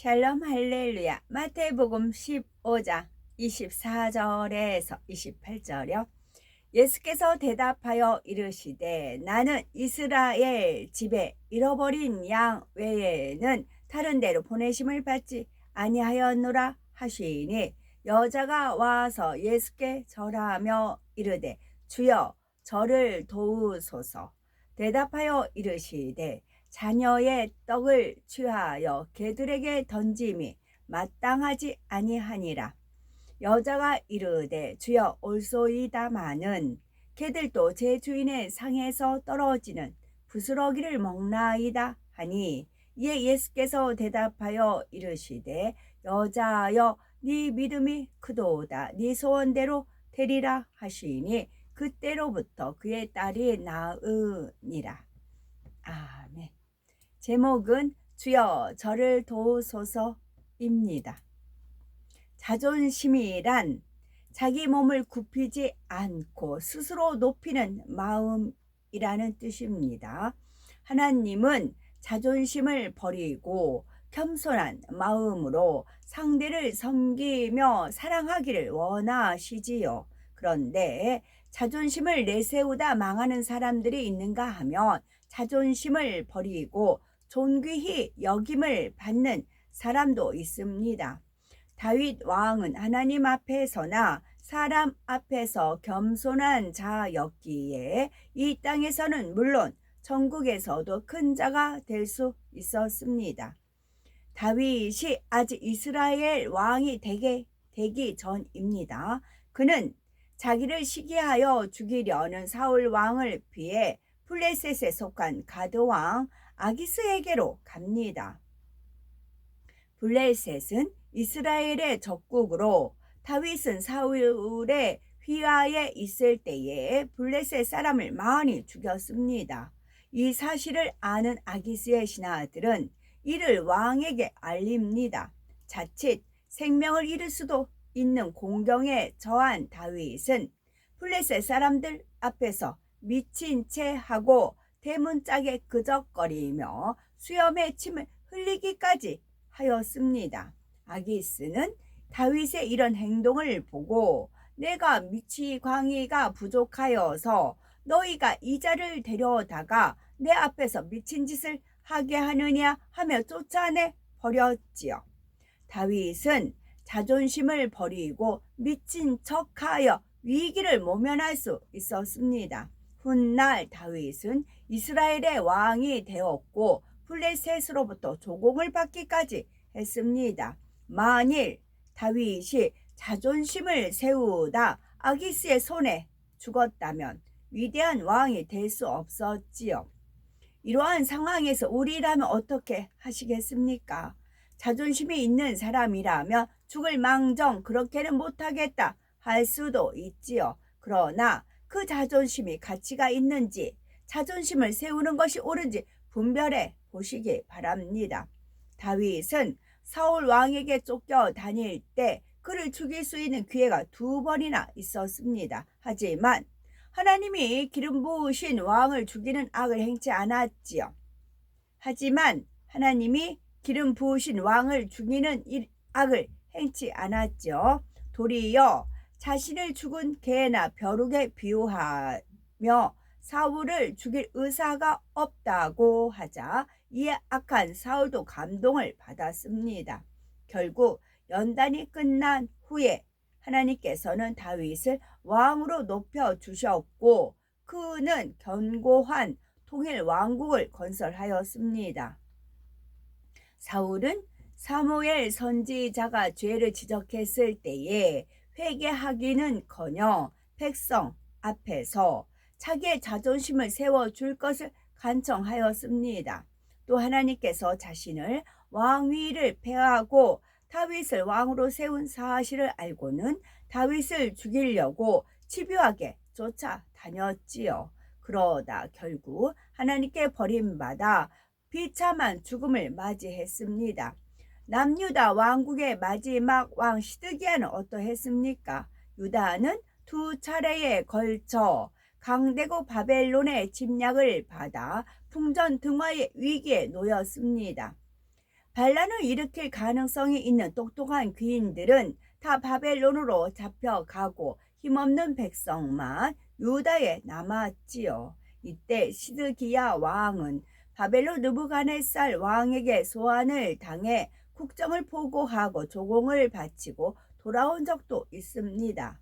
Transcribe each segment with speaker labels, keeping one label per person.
Speaker 1: 샬롬 할렐루야. 마태복음 15장 24절에서 28절이요. 예수께서 대답하여 이르시되 나는 이스라엘 집에 잃어버린 양 외에는 다른 데로 보내심을 받지 아니하였노라 하시니, 여자가 와서 예수께 절하며 이르되 주여 저를 도우소서. 대답하여 이르시되 자녀의 떡을 취하여 개들에게 던짐이 마땅하지 아니하니라. 여자가 이르되 주여 올소이다마는 개들도 제 주인의 상에서 떨어지는 부스러기를 먹나이다 하니, 이에 예수께서 대답하여 이르시되 여자여 네 믿음이 크도다. 네 소원대로 되리라 하시니 그때로부터 그의 딸이 나으니라. 아멘. 제목은 주여 저를 도우소서입니다. 자존심이란 자기 몸을 굽히지 않고 스스로 높이는 마음이라는 뜻입니다. 하나님은 자존심을 버리고 겸손한 마음으로 상대를 섬기며 사랑하기를 원하시지요. 그런데 자존심을 내세우다 망하는 사람들이 있는가 하면 자존심을 버리고 존귀히 여김을 받는 사람도 있습니다. 다윗 왕은 하나님 앞에서나 사람 앞에서 겸손한 자였기에 이 땅에서는 물론 천국에서도 큰 자가 될 수 있었습니다. 다윗이 아직 이스라엘 왕이 되기 전입니다. 그는 자기를 시기하여 죽이려는 사울 왕을 피해 블레셋에 속한 가드 왕 아기스에게로 갑니다. 블레셋은 이스라엘의 적국으로 다윗은 사울의 휘하에 있을 때에 블레셋 사람을 많이 죽였습니다. 이 사실을 아는 아기스의 신하들은 이를 왕에게 알립니다. 자칫 생명을 잃을 수도 있는 공경에 처한 다윗은 블레셋 사람들 앞에서 미친 채 하고 대문짝에 끄적거리며 수염에 침을 흘리기까지 하였습니다. 아기스는 다윗의 이런 행동을 보고 내가 미치광이가 부족하여서 너희가 이 자를 데려다가 내 앞에서 미친 짓을 하게 하느냐 하며 쫓아내 버렸지요. 다윗은 자존심을 버리고 미친 척하여 위기를 모면할 수 있었습니다. 훗날 다윗은 이스라엘의 왕이 되었고 블레셋으로부터 조공을 받기까지 했습니다. 만일 다윗이 자존심을 세우다 아기스의 손에 죽었다면 위대한 왕이 될 수 없었지요. 이러한 상황에서 우리라면 어떻게 하시겠습니까? 자존심이 있는 사람이라면 죽을 망정 그렇게는 못하겠다 할 수도 있지요. 그러나 그 자존심이 가치가 있는지, 자존심을 세우는 것이 옳은지 분별해 보시기 바랍니다. 다윗은 사울 왕에게 쫓겨 다닐 때 그를 죽일 수 있는 기회가 2번이나 있었습니다. 하지만 하나님이 기름 부으신 왕을 죽이는 악을 행치 않았지요. 하지만 하나님이 기름 부으신 왕을 죽이는 악을 행치 않았죠. 도리어 자신을 죽은 개나 벼룩에 비유하며 사울을 죽일 의사가 없다고 하자 이에 악한 사울도 감동을 받았습니다. 결국 연단이 끝난 후에 하나님께서는 다윗을 왕으로 높여주셨고 그는 견고한 통일 왕국을 건설하였습니다. 사울은 사무엘 선지자가 죄를 지적했을 때에 회개하기는커녕 백성 앞에서 자기의 자존심을 세워줄 것을 간청하였습니다. 또 하나님께서 자신을 왕위를 폐하고 다윗을 왕으로 세운 사실을 알고는 다윗을 죽이려고 집요하게 쫓아다녔지요. 그러다 결국 하나님께 버림받아 비참한 죽음을 맞이했습니다. 남유다 왕국의 마지막 왕 시드기야는 어떠했습니까? 유다는 2차례에 걸쳐 강대국 바벨론의 침략을 받아 풍전등화의 위기에 놓였습니다. 반란을 일으킬 가능성이 있는 똑똑한 귀인들은 다 바벨론으로 잡혀가고 힘없는 백성만 유다에 남았지요. 이때 시드기야 왕은 바벨론 느부갓네살 왕에게 소환을 당해 국정을 보고하고 조공을 바치고 돌아온 적도 있습니다.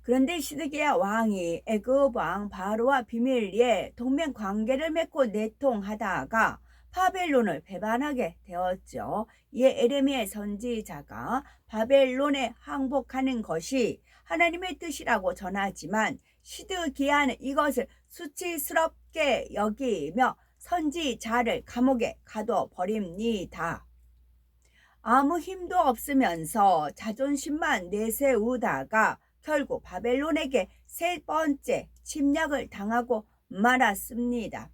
Speaker 1: 그런데 시드기야 왕이 애굽 왕 바로와 비밀리에 동맹 관계를 맺고 내통하다가 바벨론을 배반하게 되었죠. 이에 에레미야 선지자가 바벨론에 항복하는 것이 하나님의 뜻이라고 전하지만 시드기야는 이것을 수치스럽게 여기며 선지자를 감옥에 가둬버립니다. 아무 힘도 없으면서 자존심만 내세우다가 결국 바벨론에게 세 번째 침략을 당하고 말았습니다.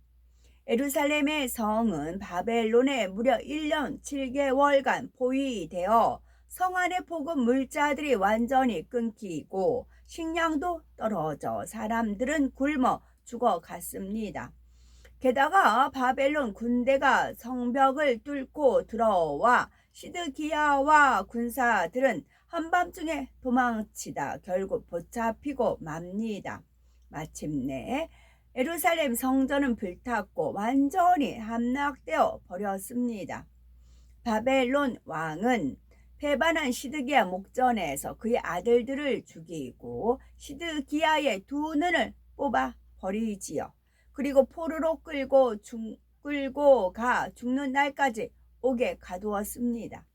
Speaker 1: 예루살렘의 성은 바벨론에 무려 1년 7개월간 포위되어 성 안의 복음 물자들이 완전히 끊기고 식량도 떨어져 사람들은 굶어 죽어갔습니다. 게다가 바벨론 군대가 성벽을 뚫고 들어와 시드기야와 군사들은 한밤중에 도망치다 결국 붙잡히고 맙니다. 마침내 예루살렘 성전은 불탔고 완전히 함락되어 버렸습니다. 바벨론 왕은 배반한 시드기야 목전에서 그의 아들들을 죽이고 시드기야의 두 눈을 뽑아 버리지요. 그리고 포로로 끌고 가 죽는 날까지 옥에 가두었습니다.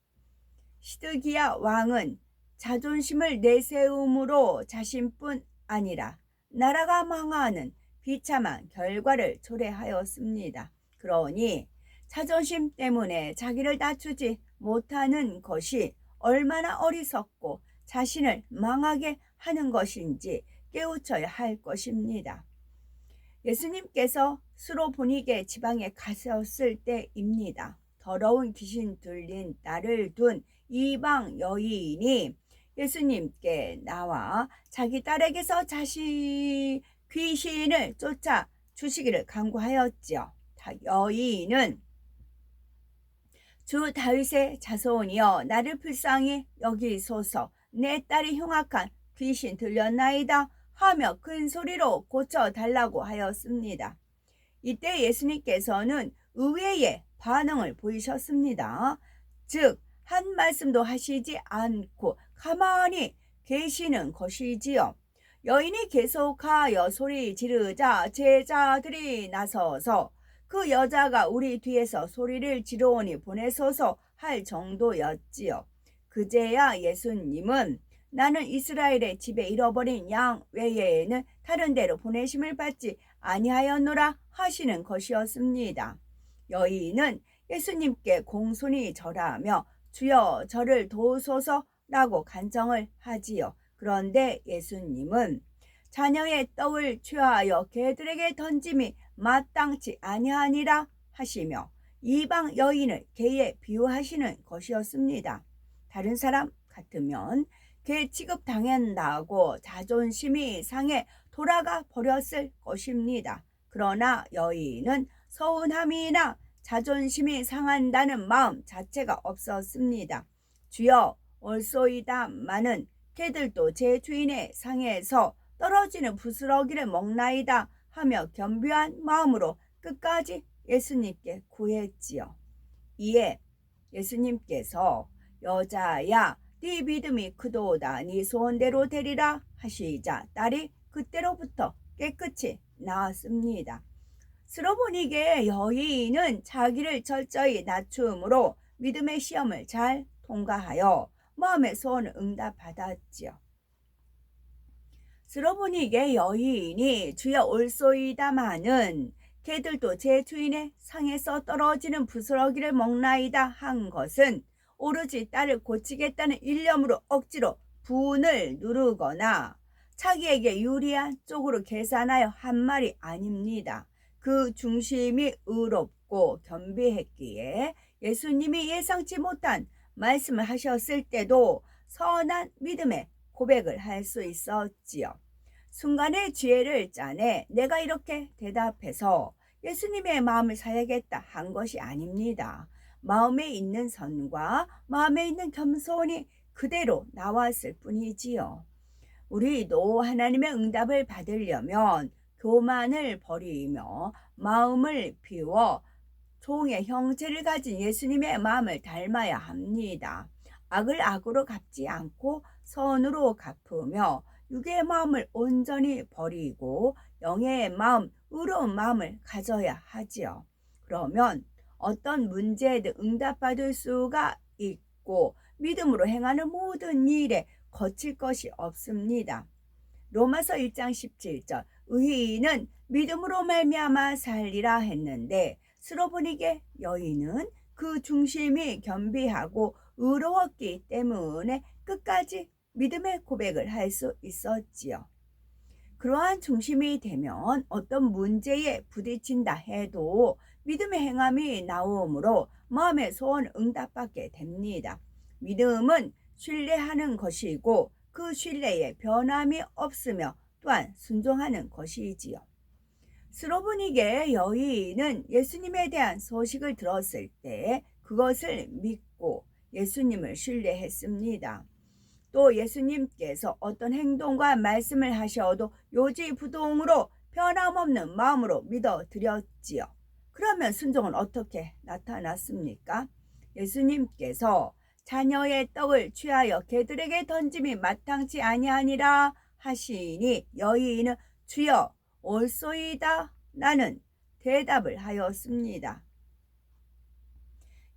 Speaker 1: 시드기야 왕은 자존심을 내세움으로 자신뿐 아니라 나라가 망하는 비참한 결과를 초래하였습니다. 그러니 자존심 때문에 자기를 낮추지 못하는 것이 얼마나 어리석고 자신을 망하게 하는 것인지 깨우쳐야 할 것입니다. 예수님께서 스로보니게 지방에 가셨을 때입니다. 더러운 귀신 들린 딸을 둔 이방 여인이 예수님께 나와 자기 딸에게서 귀신을 쫓아 주시기를 간구하였지요. 여인은 주 다윗의 자손이여 나를 불쌍히 여기소서 내 딸이 흉악한 귀신 들렸나이다 하며 큰 소리로 고쳐달라고 하였습니다. 이때 예수님께서는 의외의 반응을 보이셨습니다. 즉, 한 말씀도 하시지 않고 가만히 계시는 것이지요. 여인이 계속하여 소리 지르자 제자들이 나서서 그 여자가 우리 뒤에서 소리를 지르오니 보내소서 할 정도였지요. 그제야 예수님은 나는 이스라엘의 집에 잃어버린 양 외에는 다른 데로 보내심을 받지 아니하였노라 하시는 것이었습니다. 여인은 예수님께 공손히 절하며 주여 저를 도우소서라고 간청을 하지요. 그런데 예수님은 자녀의 떡을 취하여 개들에게 던짐이 마땅치 아니하니라 하시며 이방 여인을 개에 비유하시는 것이었습니다. 다른 사람 같으면 개 취급당한다고 자존심이 상해 돌아가 버렸을 것입니다. 그러나 여인은 서운함이나 자존심이 상한다는 마음 자체가 없었습니다. 주여 올소이다마는 개들도 제 주인의 상에서 떨어지는 부스러기를 먹나이다 하며 겸비한 마음으로 끝까지 예수님께 구했지요. 이에 예수님께서 여자야 네 믿음이 크도다 네 소원대로 되리라 하시자 딸이 그때로부터 깨끗이 나았습니다. 스로보니게 여인은 자기를 철저히 낮춤으로 믿음의 시험을 잘 통과하여 마음의 소원을 응답받았지요. 스로보니게 여인이 주여 올소이다마는 개들도 제 주인의 상에서 떨어지는 부스러기를 먹나이다 한 것은 오로지 딸을 고치겠다는 일념으로 억지로 분을 누르거나 자기에게 유리한 쪽으로 계산하여 한 말이 아닙니다. 그 중심이 의롭고 겸비했기에 예수님이 예상치 못한 말씀을 하셨을 때도 선한 믿음의 고백을 할 수 있었지요. 순간의 지혜를 짜내 내가 이렇게 대답해서 예수님의 마음을 사야겠다 한 것이 아닙니다. 마음에 있는 선과 마음에 있는 겸손이 그대로 나왔을 뿐이지요. 우리도 하나님의 응답을 받으려면 교만을 버리며 마음을 비워 종의 형체를 가진 예수님의 마음을 닮아야 합니다. 악을 악으로 갚지 않고 선으로 갚으며 육의 마음을 온전히 버리고 영의 마음, 의로운 마음을 가져야 하지요. 그러면 어떤 문제에도 응답받을 수가 있고 믿음으로 행하는 모든 일에 거칠 것이 없습니다. 로마서 1장 17절 의인은 믿음으로 말미암아 살리라 했는데 스로보니게 여인은 그 중심이 겸비하고 의로웠기 때문에 끝까지 믿음의 고백을 할 수 있었지요. 그러한 중심이 되면 어떤 문제에 부딪힌다 해도 믿음의 행함이 나오므로 마음의 소원 응답받게 됩니다. 믿음은 신뢰하는 것이고 그 신뢰에 변함이 없으며 또한 순종하는 것이지요. 스로보니게 여인은 예수님에 대한 소식을 들었을 때 그것을 믿고 예수님을 신뢰했습니다. 또 예수님께서 어떤 행동과 말씀을 하셔도 요지부동으로 변함없는 마음으로 믿어드렸지요. 그러면 순종은 어떻게 나타났습니까? 예수님께서 자녀의 떡을 취하여 개들에게 던짐이 마땅치 아니하니라 하시니 여인은 주여 옳소이다 나는 대답을 하였습니다.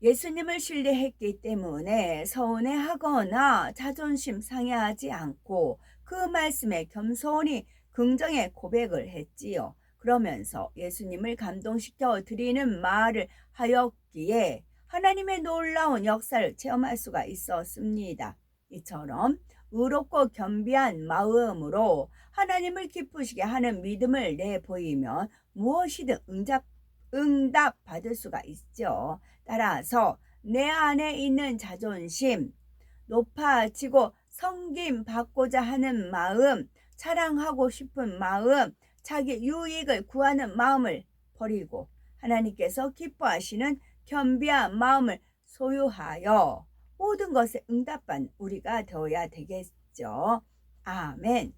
Speaker 1: 예수님을 신뢰했기 때문에 서운해하거나 자존심 상해하지 않고 그 말씀에 겸손히 긍정의 고백을 했지요. 그러면서 예수님을 감동시켜 드리는 말을 하였기에 하나님의 놀라운 역사를 체험할 수가 있었습니다. 이처럼 의롭고 겸비한 마음으로 하나님을 기쁘시게 하는 믿음을 내보이면 무엇이든 응답 받을 수가 있죠. 따라서 내 안에 있는 자존심, 높아지고 섬김 받고자 하는 마음, 자랑하고 싶은 마음, 자기 유익을 구하는 마음을 버리고 하나님께서 기뻐하시는 겸비한 마음을 소유하여 모든 것에 응답받는 우리가 되어야 되겠죠. 아멘.